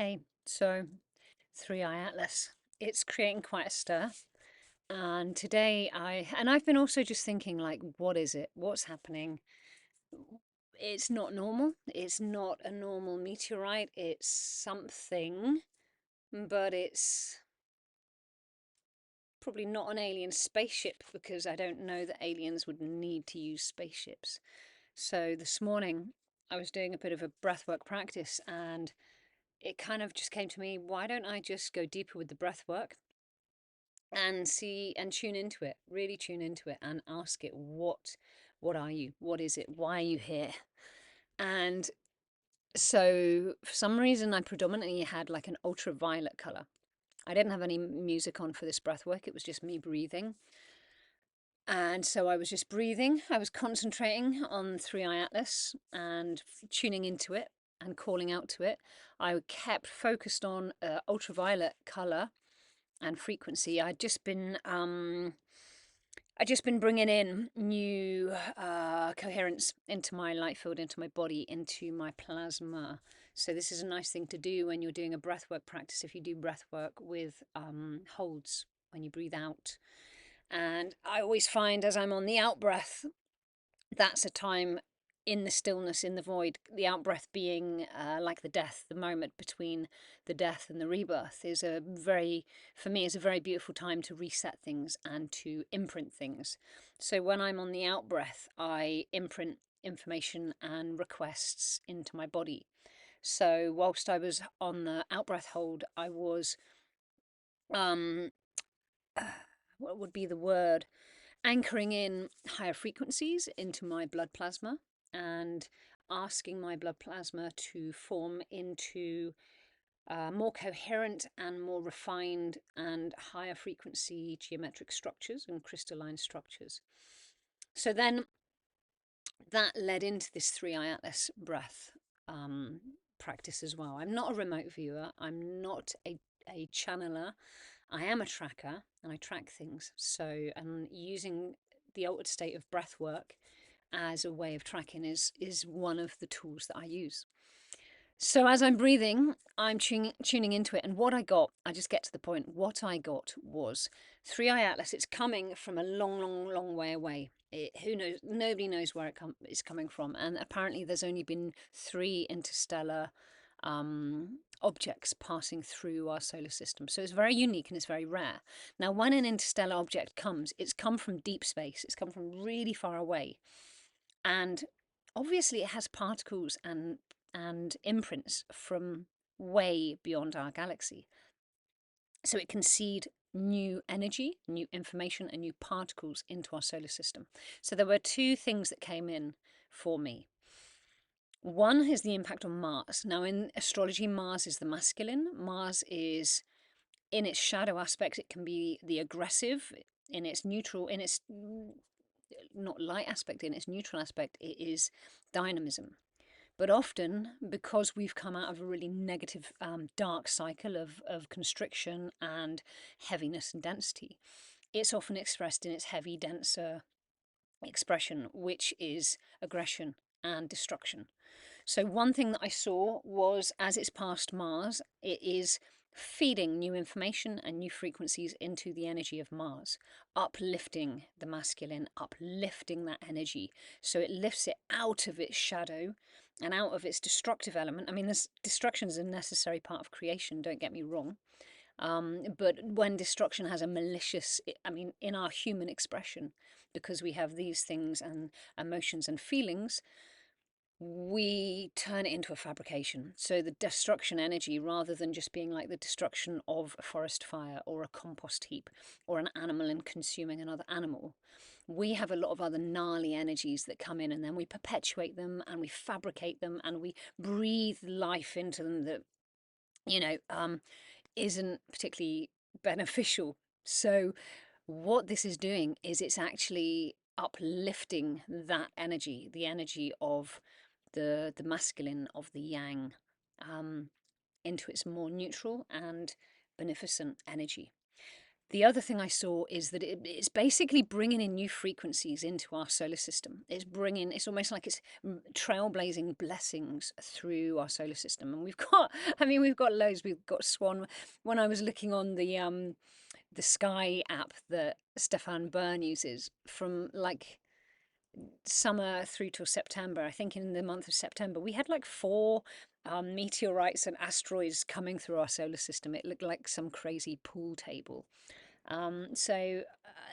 Hey, so 3i Atlas, it's creating quite a stir. And today I've been also just thinking like, what is it? What's happening? It's not normal. It's not a normal meteorite. It's something, but it's probably not an alien spaceship because I don't know that aliens would need to use spaceships. So this morning I was doing a bit of a breathwork practice and it kind of just came to me, why don't I just go deeper with the breathwork and see and tune into it, really tune into it and ask it, what are you? What is it? Why are you here? And so for some reason I predominantly had like an ultraviolet color. I didn't have any music on for this breath work, it was just me breathing. And so I was just breathing, I was concentrating on 3i Atlas and tuning into it and calling out to it. I kept focused on ultraviolet color and frequency. I'd just been bringing in new coherence into my light field, into my body, into my plasma. So this is a nice thing to do when you're doing a breathwork practice. If you do breathwork with holds when you breathe out, and I always find as I'm on the out breath, that's a time in the stillness, in the void, the out breath being like the death, the moment between the death and the rebirth is a very, for me, is a very beautiful time to reset things and to imprint things. So when I'm on the out breath, I imprint information and requests into my body. So whilst I was on the out breath hold, I was, um, what would be the word? Anchoring in higher frequencies into my blood plasma and asking my blood plasma to form into more coherent and more refined and higher frequency geometric structures and crystalline structures. So then that led into this 3i Atlas breath practice as well. I'm not a remote viewer, I'm not a channeler. I am a tracker and I track things. So, and using the altered state of breath work as a way of tracking is one of the tools that I use. So as I'm breathing, I'm tuning into it. And what I got, I just get to the point, what I got was 3i Atlas. It's coming from a long, long, long way away. Who knows? Nobody knows where it's coming from. And apparently there's only been 3 interstellar objects passing through our solar system. So it's very unique and it's very rare. Now, when an interstellar object comes, it's come from deep space. It's come from really far away. And obviously it has particles and imprints from way beyond our galaxy. So it can seed new energy, new information, and new particles into our solar system. So there were 2 things that came in for me. One is the impact on Mars. Now, in astrology, Mars is the masculine. Mars is, in its shadow aspects, it can be the aggressive. In its neutral, in its not light aspect, in its neutral aspect, it is dynamism. But often, because we've come out of a really negative, dark cycle of constriction and heaviness and density, it's often expressed in its heavy, denser expression, which is aggression and destruction. So one thing that I saw was as it's past Mars, it is feeding new information and new frequencies into the energy of Mars, uplifting the masculine, uplifting that energy. So it lifts it out of its shadow and out of its destructive element. I mean, this destruction is a necessary part of creation, don't get me wrong. But when destruction has a malicious, I mean, in our human expression, because we have these things and emotions and feelings, we turn it into a fabrication. So the destruction energy, rather than just being like the destruction of a forest fire or a compost heap or an animal and consuming another animal, we have a lot of other gnarly energies that come in and then we perpetuate them and we fabricate them and we breathe life into them that, you know, isn't particularly beneficial. So what this is doing is it's actually uplifting that energy, the energy of the masculine, of the yang, into its more neutral and beneficent energy. The other thing I saw is that it's basically bringing in new frequencies into our solar system. It's almost like it's trailblazing blessings through our solar system. And we've got, I mean, we've got loads. We've got Swan. When I was looking on the Sky app that Stefan Byrne uses, from like summer through till September, I think in the month of September, we had like four meteorites and asteroids coming through our solar system. It looked like some crazy pool table.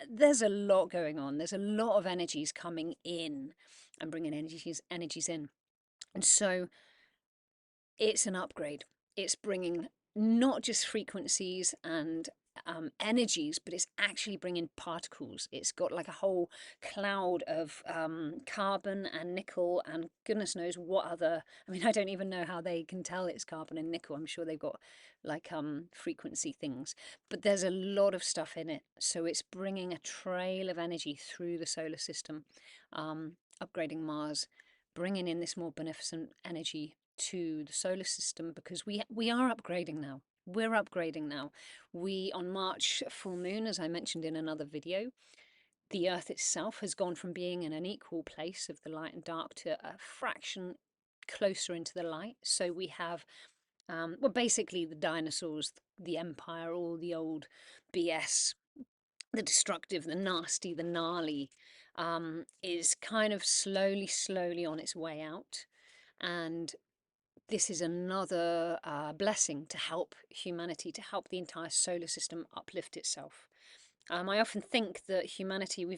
There's a lot going on. There's a lot of energies coming in and bringing energies in. And so it's an upgrade. It's bringing not just frequencies and energies, but it's actually bringing particles. It's got like a whole cloud of carbon and nickel and goodness knows what other. I mean, I don't even know how they can tell it's carbon and nickel. I'm sure they've got like frequency things, but there's a lot of stuff in it. So it's bringing a trail of energy through the solar system, upgrading Mars, bringing in this more beneficent energy to the solar system, because we are upgrading now. We're upgrading now. We, on March full moon, as I mentioned in another video, the Earth itself has gone from being in an equal place of the light and dark to a fraction closer into the light. So we have, well, basically the dinosaurs, the empire, all the old BS, the destructive, the nasty, the gnarly, is kind of slowly on its way out. And this is another blessing to help humanity, to help the entire solar system uplift itself. I often think that humanity, we're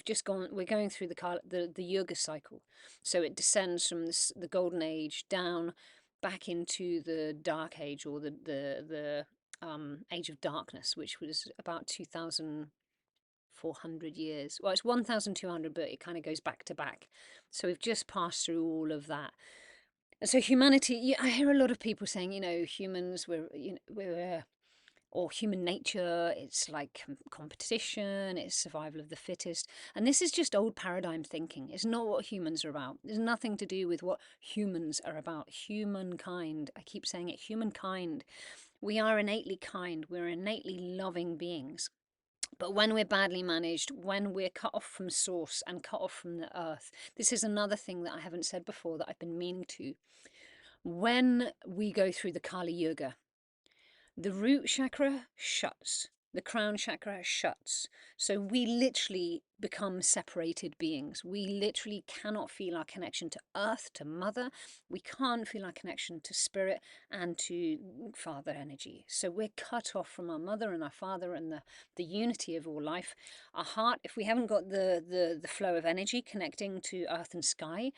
going through the Yuga cycle. So it descends from the golden age down back into the dark age, or the age of darkness, which was about 2,400 years. Well, it's 1,200, but it kind of goes back to back. So we've just passed through all of that. And so humanity, I hear a lot of people saying, humans, or human nature, it's like competition, it's survival of the fittest. And this is just old paradigm thinking. It's not what humans are about. There's nothing to do with what humans are about. Humankind, I keep saying it, humankind. We are innately kind. We're innately loving beings. But when we're badly managed, when we're cut off from source and cut off from the earth, this is another thing that I haven't said before that I've been meaning to. When we go through the Kali Yuga, the root chakra shuts, the crown chakra shuts. So we literally become separated beings. We literally cannot feel our connection to earth, to mother. We can't feel our connection to spirit and to father energy. So we're cut off from our mother and our father and the unity of all life. Our heart, if we haven't got the flow of energy connecting to earth and sky,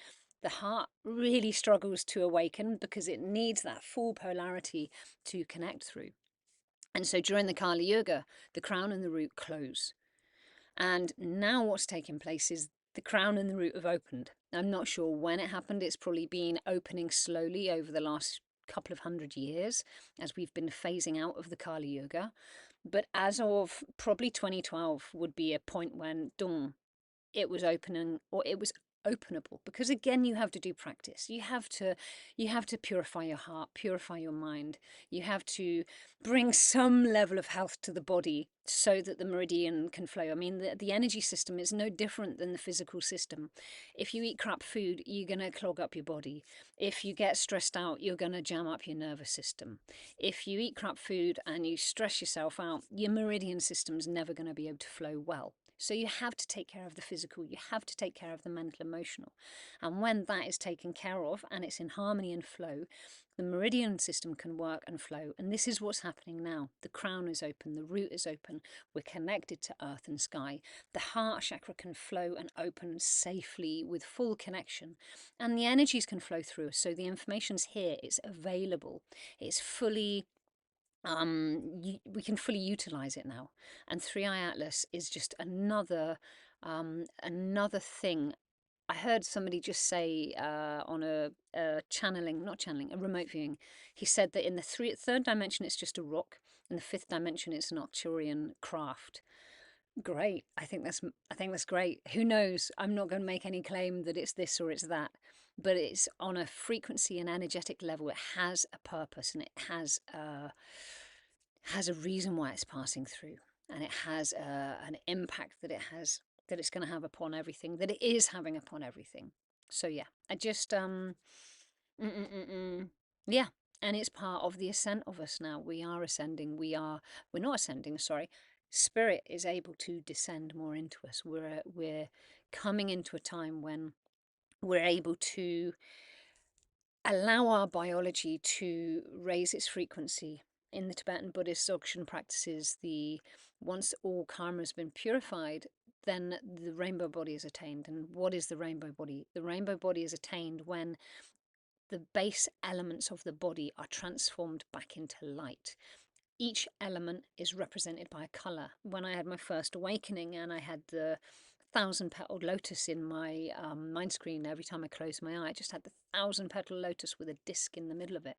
the heart really struggles to awaken, because it needs that full polarity to connect through. And so during the Kali Yuga, the crown and the root close. And now what's taking place is the crown and the root have opened. I'm not sure when it happened. It's probably been opening slowly over the last couple of 100 years as we've been phasing out of the Kali Yuga. But as of probably 2012 would be a point when, it was opening, or it was openable, because again, you have to do practice. You have to purify your heart, purify your mind. You have to bring some level of health to the body so that the meridian can flow. I mean, the energy system is no different than the physical system. If you eat crap food, you're going to clog up your body. If you get stressed out, you're going to jam up your nervous system. If you eat crap food and you stress yourself out, your meridian system's never going to be able to flow well. So you have to take care of the physical, you have to take care of the mental, emotional. And when that is taken care of and it's in harmony and flow, the meridian system can work and flow. And this is what's happening now. The crown is open, the root is open, we're connected to earth and sky. The heart chakra can flow and open safely with full connection. And the energies can flow through us. So the information's here, it's available, it's fully we can fully utilize it now. And 3i Atlas is just another thing. I heard somebody just say on a remote viewing, he said that in the third dimension it's just a rock, in the fifth dimension it's an Arcturian craft. Great. I think that's great. Who knows? I'm not going to make any claim that it's this or it's that, but it's on a frequency and energetic level. It has a purpose, and it has a reason why it's passing through. and it has an impact that it's going to have upon everything, that it is having upon everything. So yeah, I just yeah, and it's part of the ascent of us now. We are ascending. We're not ascending. Sorry, spirit is able to descend more into us. We're coming into a time when we're able to allow our biology to raise its frequency. In the Tibetan Buddhist Dzogchen practices, once all karma has been purified, then the rainbow body is attained. And what is the rainbow body? The rainbow body is attained when the base elements of the body are transformed back into light. Each element is represented by a colour. When I had my first awakening and I had the 1,000-petaled lotus in my mind screen, every time I closed my eye, I just had the 1,000-petal lotus with a disc in the middle of it.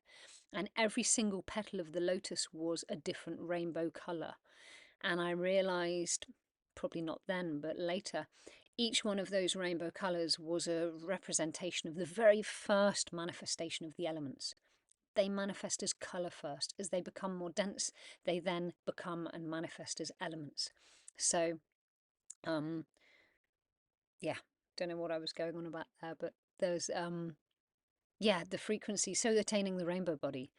And every single petal of the lotus was a different rainbow colour. And I realised, probably not then, but later, each one of those rainbow colours was a representation of the very first manifestation of the elements. They manifest as colour first. As they become more dense, they then become and manifest as elements. So, yeah, don't know what I was going on about there, but there's, yeah, the frequency. So attaining the rainbow body,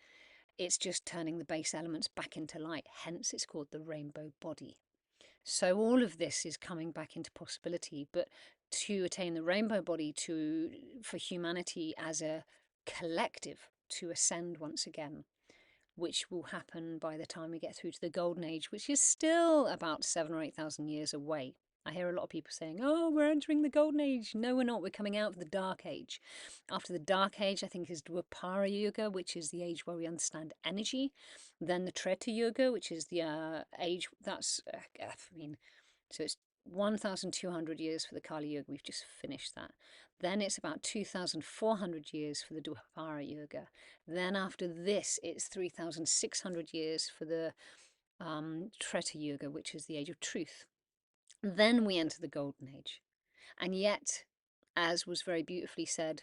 it's just turning the base elements back into light. Hence, it's called the rainbow body. So all of this is coming back into possibility, but to attain the rainbow body, for humanity as a collective to ascend once again, which will happen by the time we get through to the golden age, which is still about 7,000 or 8,000 years away. I hear a lot of people saying, oh, we're entering the golden age. No, we're not. We're coming out of the dark age. After the dark age, I think, is Dwapara Yuga, which is the age where we understand energy. Then the Treta Yuga, which is the age that's, so it's 1,200 years for the Kali Yuga. We've just finished that. Then it's about 2,400 years for the Dwapara Yuga. Then after this, it's 3,600 years for the Treta Yuga, which is the age of truth. Then we enter the Golden Age. And yet, as was very beautifully said,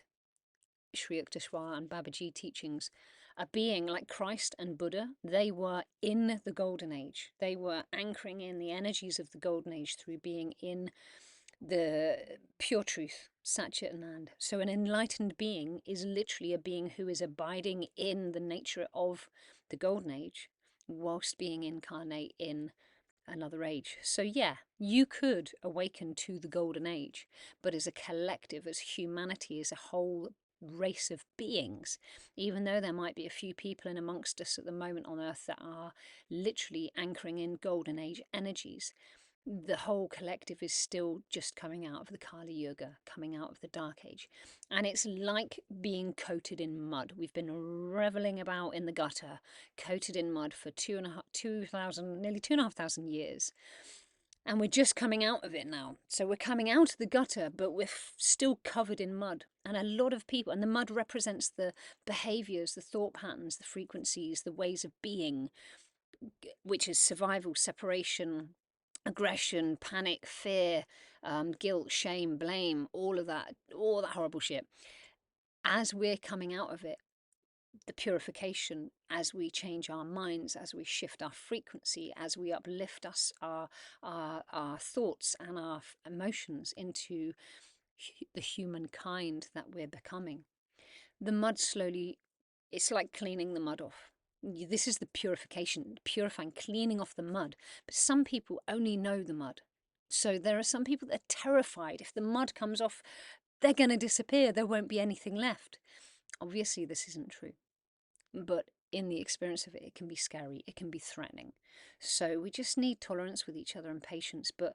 Sri Yukteswar and Babaji teachings, a being like Christ and Buddha, they were in the Golden Age. They were anchoring in the energies of the Golden Age through being in the pure truth, Satchit Anand. So an enlightened being is literally a being who is abiding in the nature of the Golden Age whilst being incarnate in another age. So yeah, you could awaken to the Golden Age, but as a collective, as humanity, as a whole race of beings, even though there might be a few people in amongst us at the moment on Earth that are literally anchoring in Golden Age energies, the whole collective is still just coming out of the Kali Yuga, coming out of the Dark Age. And it's like being coated in mud. We've been reveling about in the gutter, coated in mud for nearly 2,500 years. And we're just coming out of it now. So we're coming out of the gutter, but we're still covered in mud. And a lot of people, and the mud represents the behaviors, the thought patterns, the frequencies, the ways of being, which is survival, separation, aggression, panic, fear, guilt, shame, blame, all that horrible shit. As we're coming out of it, the purification, as we change our minds, as we shift our frequency, as we uplift our thoughts and our emotions into the humankind that we're becoming, the mud slowly, it's like cleaning the mud off. This is the purification, purifying, cleaning off the mud. But some people only know the mud. So there are some people that are terrified. If the mud comes off, they're going to disappear. There won't be anything left. Obviously, this isn't true. But in the experience of it, it can be scary. It can be threatening. So we just need tolerance with each other and patience. But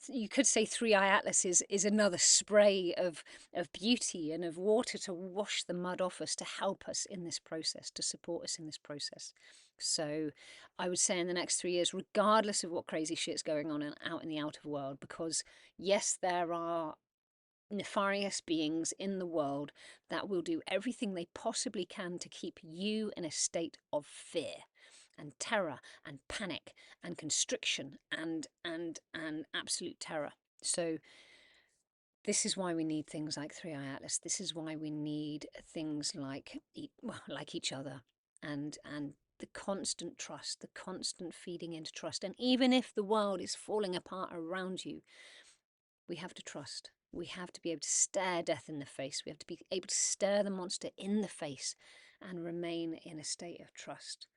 you could say Three Eye Atlas is another spray of beauty and of water to wash the mud off us, to help us in this process, to support us in this process. So I would say in the next 3 years, regardless of what crazy shit's going on out in the outer world, because yes, there are nefarious beings in the world that will do everything they possibly can to keep you in a state of fear and terror and panic and constriction and absolute terror. So this is why we need things like Three Eye Atlas. This is why we need things like each other and the constant trust, the constant feeding into trust. And even if the world is falling apart around you, we have to trust. We have to be able to stare death in the face. We have to be able to stare the monster in the face and remain in a state of trust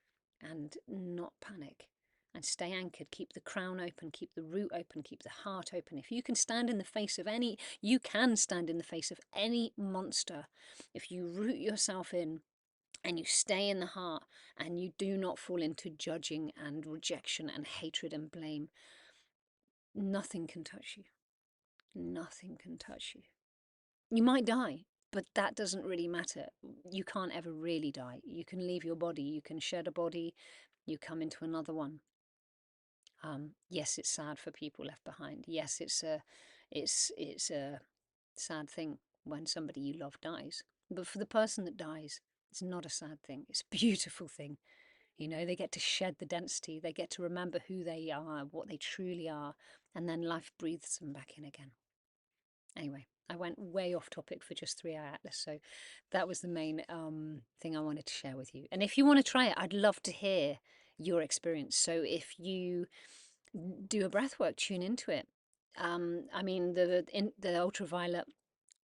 and not panic and stay anchored. Keep the crown open, keep the root open, keep the heart open. If you can stand in the face of any, you can stand in the face of any monster. If you root yourself in and you stay in the heart and you do not fall into judging and rejection and hatred and blame, nothing can touch you. Nothing can touch you. You might die, but that doesn't really matter. You can't ever really die. You can leave your body, you can shed a body, you come into another one. Yes, it's sad for people left behind. Yes, it's a sad thing when somebody you love dies. But for the person that dies, it's not a sad thing. It's a beautiful thing. You know, they get to shed the density. They get to remember who they are, what they truly are, and then life breathes them back in again. Anyway, I went way off topic for just 3-Eye Atlas, so that was the main thing I wanted to share with you. And if you want to try it, I'd love to hear your experience. So if you do a breath work, tune into it. I mean, the ultraviolet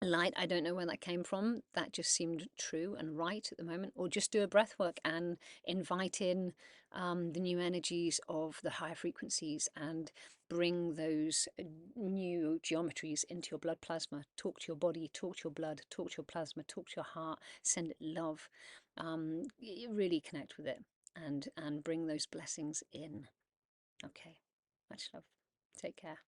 light, I don't know where that came from. That just seemed true and right at the moment. Or just do a breath work and invite in the new energies of the higher frequencies and bring those new geometries into your blood plasma. Talk to your body, talk to your blood, talk to your plasma, talk to your heart, send it love. Really connect with it and bring those blessings in. Okay, much love. Take care.